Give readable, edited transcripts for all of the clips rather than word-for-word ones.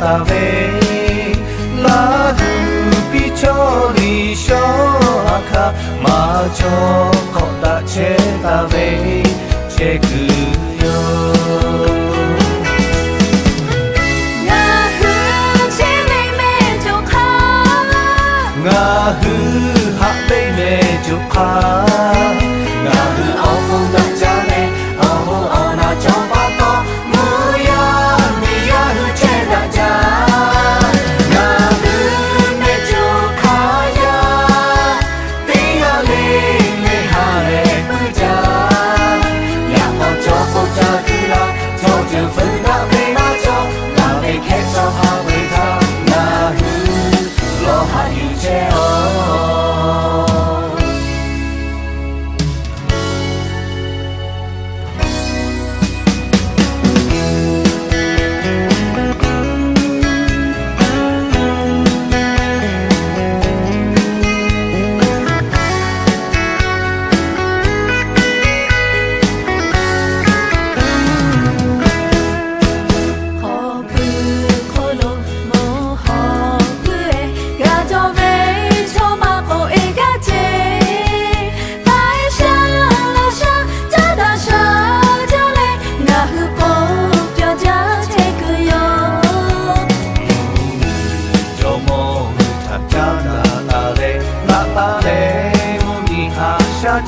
ta về lá bị cho đi cho aka mà cho con đã che ta về che cứ yo ngã hư hạ đây mẹ chụp khá ngã hư ông không đặt cha mẹ ông na cho ba con mưa ya mi ya hư che đã cha ngã hư mẹ chụp khá ya tiếng lên mẹ hà lệ mưa cha ya bao cho cô cha cứ la cho trường phân đã về na cho là về khép cho hà về tha ngã hư lo hạ yêu che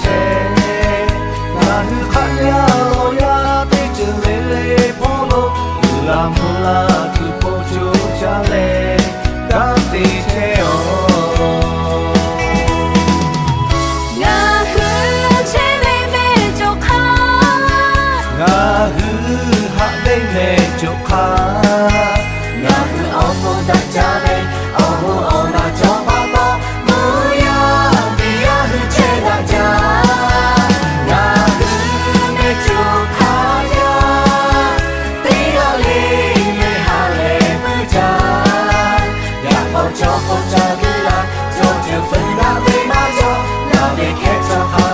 che ngã hư khát ya lo ya tê chữ lê lê po lo la mula tu po chu cha lê đã tê che o ngã hư che lê mê cho kha ngã hư hạ lê mê cho kha ngã hư ông mo đã cha lê ông na cho ba ba mưa ya mi ya hư che đã cha cho con cha cứ là cho trường phân đã về má cho là về khép cho